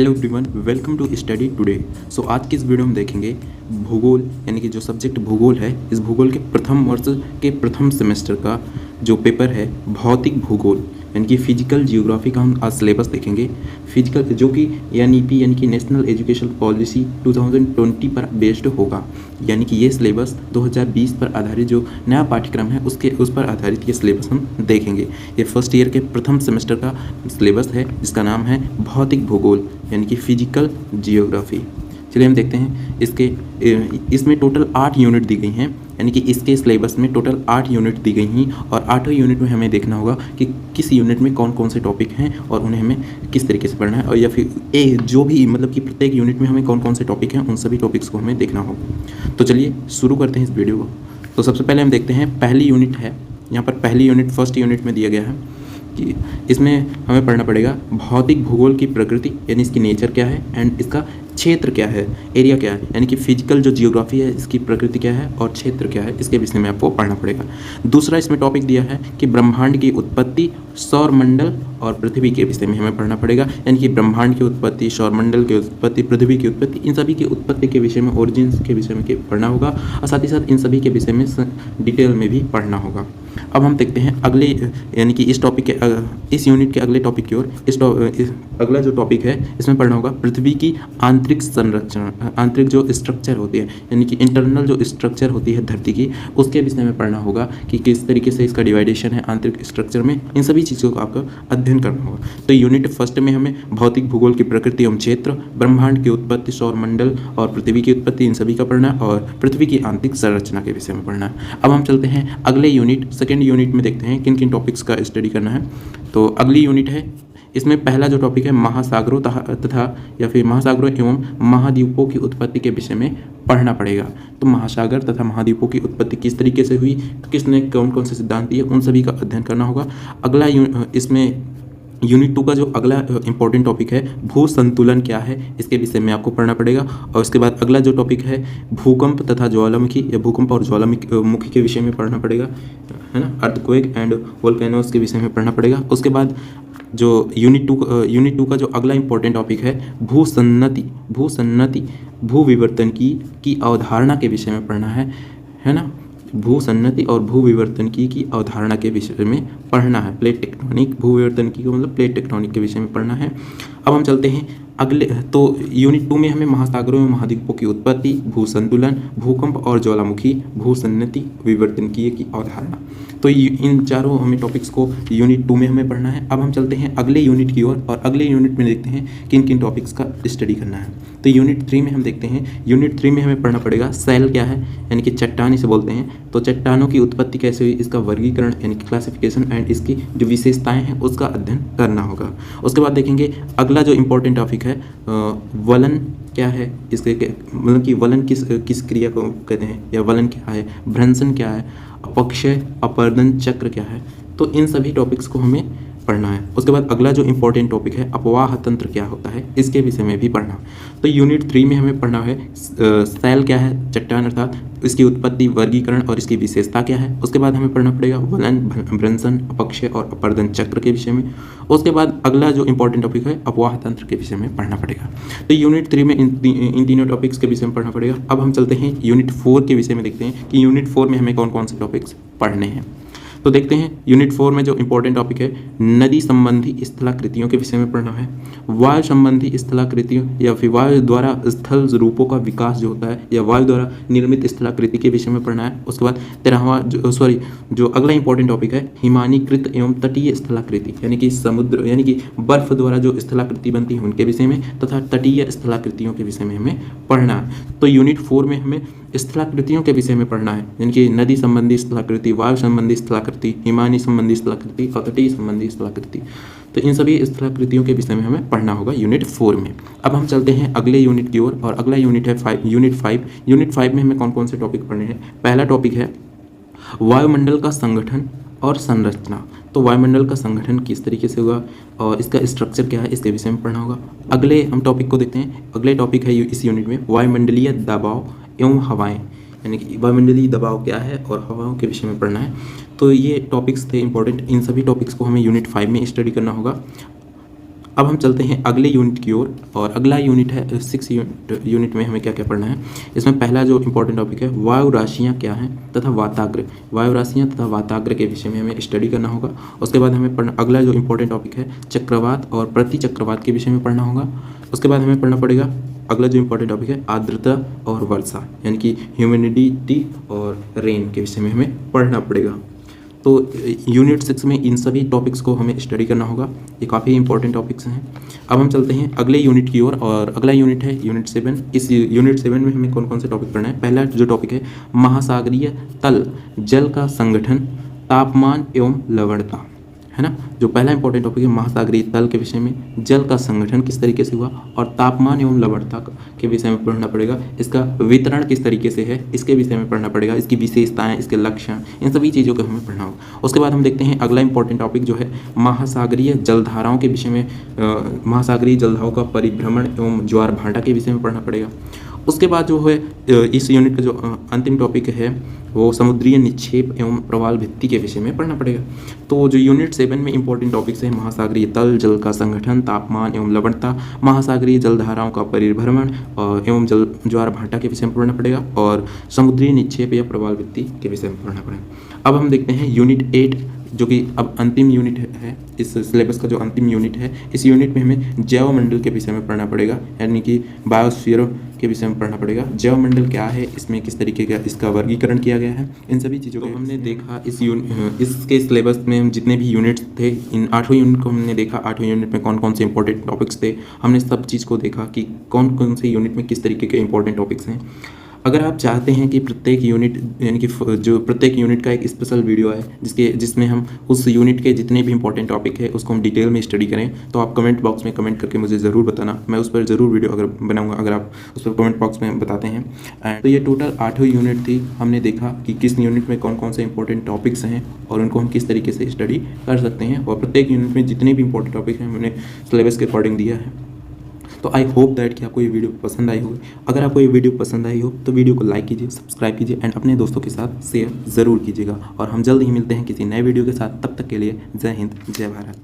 Hello everyone, welcome to study today. So आज की इस वीडियो में देखेंगे भूगोल, यानी कि जो सब्जेक्ट भूगोल है, इस भूगोल के प्रथम वर्ष के प्रथम सेमेस्टर का जो पेपर है भौतिक भूगोल यानी कि फिजिकल जियोग्राफी का हम आज सिलेबस देखेंगे। फिजिकल जो कि एनईपी यानी कि नेशनल एजुकेशन पॉलिसी 2020 पर बेस्ड होगा, यानी कि ये सिलेबस 2020 पर आधारित जो नया पाठ्यक्रम है उस पर आधारित ये सिलेबस हम देखेंगे। ये फर्स्ट ईयर के प्रथम सेमेस्टर का सिलेबस है जिसका नाम है भौतिक भूगोल यानी कि फिजिकल जियोग्राफी। चलिए हम देखते हैं इसमें टोटल 8 यूनिट दी गई हैं, यानी कि इसके सिलेबस में टोटल 8 यूनिट दी गई हैं और 8वें यूनिट में हमें देखना होगा कि किस यूनिट में कौन कौन से टॉपिक हैं और उन्हें हमें किस तरीके से पढ़ना है, और या फिर जो भी मतलब कि प्रत्येक यूनिट में हमें कौन कौन से टॉपिक हैं उन सभी टॉपिक्स को हमें देखना होगा। तो चलिए शुरू करते हैं इस वीडियो को। तो सबसे पहले हम देखते हैं पहली यूनिट है। यहाँ पर पहली यूनिट फर्स्ट यूनिट में दिया गया है कि इसमें हमें पढ़ना पड़ेगा भौतिक भूगोल की प्रकृति, यानी इसकी नेचर क्या है एंड इसका क्षेत्र क्या है, एरिया क्या है, यानी कि फिजिकल जो जियोग्राफी है इसकी प्रकृति क्या है और क्षेत्र क्या है, इसके विषय में आपको पढ़ना पड़ेगा। दूसरा इसमें टॉपिक दिया है कि ब्रह्मांड की उत्पत्ति, सौर मंडल और पृथ्वी के विषय में हमें पढ़ना पड़ेगा, यानी कि ब्रह्मांड की उत्पत्ति, सौर मंडल की उत्पत्ति, पृथ्वी की उत्पत्ति, इन सभी की उत्पत्ति के विषय में, ओरिजिन्स के विषय में पढ़ना होगा और साथ ही साथ इन सभी के विषय में डिटेल में भी पढ़ना होगा। अब हम देखते हैं अगले, यानी कि इस यूनिट के अगले टॉपिक की ओर। अगला जो टॉपिक है इसमें पढ़ना होगा पृथ्वी की आंतरिक संरचना, आंतरिक जो स्ट्रक्चर होती है यानी कि इंटरनल जो स्ट्रक्चर होती है धरती की, उसके विषय में पढ़ना होगा कि किस तरीके से इसका डिवाइडेशन है आंतरिक स्ट्रक्चर में। इन सभी चीज़ों का आपको अध्ययन करना होगा। तो यूनिट फर्स्ट में हमें भौतिक भूगोल की प्रकृति एवं क्षेत्र, ब्रह्मांड की उत्पत्ति, सौर मंडल और पृथ्वी की उत्पत्ति, इन सभी का पढ़ना है और पृथ्वी की आंतरिक संरचना के विषय में पढ़ना है। अब हम चलते हैं अगले यूनिट, सेकेंड यूनिट में देखते हैं किन किन टॉपिक्स का स्टडी करना है। तो अगली यूनिट है, इसमें पहला जो टॉपिक है महासागरों तथा या फिर महासागरों एवं महाद्वीपों की उत्पत्ति के विषय में पढ़ना पड़ेगा। तो महासागर तथा महाद्वीपों की उत्पत्ति किस तरीके से हुई, किसने कौन कौन से सिद्धांत दिए, उन सभी का अध्ययन करना होगा। अगला इसमें यूनिट 2 का जो अगला इंपॉर्टेंट टॉपिक है भू संतुलन क्या है, इसके विषय में आपको पढ़ना पड़ेगा। और उसके बाद अगला जो टॉपिक है भूकंप तथा ज्वालामुखी या भूकंप और ज्वालामुखी के विषय में पढ़ना पड़ेगा, है ना, अर्थक्वेक एंड वोल्केनोस के विषय में पढ़ना पड़ेगा। उसके बाद जो यूनिट टू का जो अगला इंपॉर्टेंट टॉपिक है भू विवर्तन की अवधारणा के विषय में पढ़ना है ना, भू सन्नति और भू विवर्तन की अवधारणा के विषय में पढ़ना है। प्लेट टेक्टोनिक, भू विवर्तन की का मतलब प्लेट टेक्टोनिक के विषय में पढ़ना है। अब हम चलते हैं अगले, तो यूनिट 2 में हमें महासागरों में महाद्वीपों की उत्पत्ति, भू संतुलन, भूकंप और ज्वालामुखी, भू सन्नति, विवर्तनकीय की अवधारणा, तो इन चारों हमें टॉपिक्स को यूनिट 2 में हमें पढ़ना है। अब हम चलते हैं अगले यूनिट की ओर और अगले यूनिट में देखते हैं किन किन टॉपिक्स का स्टडी करना है। तो यूनिट 3 में हम देखते हैं, यूनिट 3 में हमें पढ़ना पड़ेगा सेल क्या है, यानी कि चट्टान इसे बोलते हैं। तो चट्टानों की उत्पत्ति कैसे हुई, इसका वर्गीकरण यानी कि क्लासिफिकेशन एंड इसकी जो विशेषताएं हैं उसका अध्ययन करना होगा। उसके बाद देखेंगे अगला जो इंपॉर्टेंट टॉपिक है वलन क्या है, इसके मतलब कि वलन किस क्रिया को कहते हैं या वलन क्या है, भ्रंशन क्या है, अपक्षय अपवर्तन चक्र क्या है, तो इन सभी टॉपिक्स को हमें पढ़ना है। उसके बाद अगला जो इंपॉर्टेंट टॉपिक है अपवाह तंत्र क्या होता है, इसके विषय में भी पढ़ना। तो यूनिट 3 में हमें पढ़ना है सेल क्या है, चट्टान अर्थात इसकी उत्पत्ति, वर्गीकरण और इसकी विशेषता क्या है। उसके बाद हमें पढ़ना पड़ेगा वलन, भ्रंशन, अपक्षय और अपवर्तन चक्र के विषय में। उसके बाद अगला जो इंपॉर्टेंट टॉपिक है अपवाह तंत्र के विषय में पढ़ना पड़ेगा। तो यूनिट 3 में इन तीनों टॉपिक्स के विषय में पढ़ना पड़ेगा। अब हम चलते हैं यूनिट 4 के विषय में, देखते हैं कि यूनिट 4 में हमें कौन कौन से टॉपिक्स पढ़ने हैं। तो देखते हैं यूनिट 4 में जो इंपॉर्टेंट टॉपिक है नदी संबंधी स्थलाकृतियों के विषय में पढ़ना है, वायु संबंधी स्थलाकृतियों या फिर वायु द्वारा स्थल रूपों का विकास जो होता है या वायु द्वारा निर्मित स्थलाकृति के विषय में पढ़ना है। उसके बाद 13वां जो अगला इंपॉर्टेंट टॉपिक है हिमानीकृत एवं तटीय स्थलाकृति, यानी कि समुद्र यानी कि बर्फ द्वारा जो स्थलाकृति बनती है उनके विषय में तथा तटीय स्थलाकृतियों के विषय में हमें पढ़ना है। तो यूनिट 4 में हमें स्थलाकृतियों के विषय में पढ़ना है, यानी कि नदी संबंधी स्थलाकृति, वायु संबंधी स्थलाकृति, हिमानी संबंधी स्थलाकृति और तटीय संबंधी स्थलाकृति, तो इन सभी स्थलाकृतियों के विषय में हमें पढ़ना होगा यूनिट 4 में। अब हम चलते हैं अगले यूनिट की ओर और अगला यूनिट है यूनिट 5। यूनिट 5 में हमें कौन कौन से टॉपिक पढ़ने हैं। पहला टॉपिक है वायुमंडल का संगठन और संरचना। तो वायुमंडल का संगठन किस तरीके से होगा और इसका स्ट्रक्चर क्या है, इसके विषय में पढ़ना होगा। अगले हम टॉपिक को देखते हैं, अगले टॉपिक है इस यूनिट में वायुमंडलीय दबाव एवं हवाएं, यानी कि वायुमंडलीय दबाव क्या है और हवाओं के विषय में पढ़ना है। तो ये टॉपिक्स थे इंपॉर्टेंट, इन सभी टॉपिक्स को हमें यूनिट 5 में स्टडी करना होगा। अब हम चलते हैं अगले यूनिट की ओर, और अगला यूनिट है 6 यूनिट में हमें क्या क्या पढ़ना है। इसमें पहला जो इंपॉर्टेंट टॉपिक है वायु राशियाँ क्या हैं तथा वाताग्र, वायु राशियाँ तथा वाताग्र के विषय में हमें स्टडी करना होगा। उसके बाद हमें पढ़ना, अगला जो इंपॉर्टेंट टॉपिक है चक्रवात और प्रति चक्रवात के विषय में पढ़ना होगा। उसके बाद हमें पढ़ना पड़ेगा अगला जो इंपॉर्टेंट टॉपिक है आर्द्रता और वर्षा, यानी कि ह्यूमिडिटी और रेन के विषय में हमें पढ़ना पड़ेगा। तो यूनिट 6 में इन सभी टॉपिक्स को हमें स्टडी करना होगा। ये काफ़ी इंपॉर्टेंट टॉपिक्स हैं। अब हम चलते हैं अगले यूनिट की ओर, और अगला यूनिट है यूनिट 7। इस यूनिट 7 में हमें कौन कौन से टॉपिक पढ़ना है। पहला जो टॉपिक है महासागरीय तल जल का संगठन, तापमान एवं लवणता, है ना। जो पहला इंपॉर्टेंट टॉपिक है महासागरीय तल के विषय में, जल का संगठन किस तरीके से हुआ, और तापमान एवं लवणता के विषय में पढ़ना पड़ेगा। इसका वितरण किस तरीके से है इसके विषय में पढ़ना पड़ेगा, इसकी विशेषताएं, इसके लक्षण, इन सभी चीज़ों को हमें पढ़ना होगा। उसके बाद हम देखते हैं अगला इंपॉर्टेंट टॉपिक जो है महासागरीय जलधाराओं के विषय में, महासागरीय जलधाराओं का परिभ्रमण एवं ज्वार भाटा के विषय में पढ़ना पड़ेगा। उसके बाद जो है इस यूनिट का जो अंतिम टॉपिक है वो समुद्रीय निक्षेप एवं प्रवाल भित्ति के विषय में पढ़ना पड़ेगा। तो जो यूनिट 7 में इंपॉर्टेंट टॉपिक्स हैं महासागरीय तल, जल का संगठन, तापमान एवं लवणता, महासागरीय जलधाराओं का परिभ्रमण एवं जल ज्वार भाटा के विषय में पढ़ना पड़ेगा, और समुद्रीय निक्षेप या प्रवाल भित्ति के विषय में पढ़ना पड़ेगा। अब हम देखते हैं यूनिट 8, जो कि अब अंतिम यूनिट है, इस सिलेबस का जो अंतिम यूनिट है। इस यूनिट में हमें जैवमंडल के विषय में पढ़ना पड़ेगा, यानी कि बायोस्फीयर के विषय में पढ़ना पड़ेगा। जैवमंडल क्या है, इसमें किस तरीके का इसका वर्गीकरण किया गया है, इन सभी चीज़ों को हमने देखा। इसके सिलेबस में जितने भी यूनिट्स थे, इन 8 यूनिट को हमने देखा। 8 यूनिट में कौन कौन से इंपॉर्टेंट टॉपिक्स थे, हमने सब चीज़ को देखा कि कौन कौन से यूनिट में किस तरीके के इंपॉर्टेंट टॉपिक्स हैं। अगर आप चाहते हैं कि प्रत्येक यूनिट, यानी कि जो प्रत्येक यूनिट का एक स्पेशल वीडियो है जिसमें हम उस यूनिट के जितने भी इंपॉर्टेंट टॉपिक है उसको हम डिटेल में स्टडी करें, तो आप कमेंट बॉक्स में कमेंट करके मुझे ज़रूर बताना। मैं उस पर ज़रूर वीडियो अगर बनाऊंगा, अगर आप उस पर कमेंट बॉक्स में बताते हैं। एंड तो ये टोटल 8 यूनिट थी। हमने देखा कि किस यूनिट में कौन कौन से इंपॉर्टेंट टॉपिक्स हैं और उनको हम किस तरीके से स्टडी कर सकते हैं, और प्रत्येक यूनिट में जितने भी इंपॉर्टेंट टॉपिक हैं हमने सिलेबस के अकॉर्डिंग दिया है। तो आई होप दैट कि आपको ये वीडियो पसंद आई होगी। अगर आपको ये वीडियो पसंद आई हो तो वीडियो को लाइक कीजिए, सब्सक्राइब कीजिए एंड अपने दोस्तों के साथ शेयर ज़रूर कीजिएगा। और हम जल्द ही मिलते हैं किसी नए वीडियो के साथ। तब तक के लिए जय हिंद, जय भारत।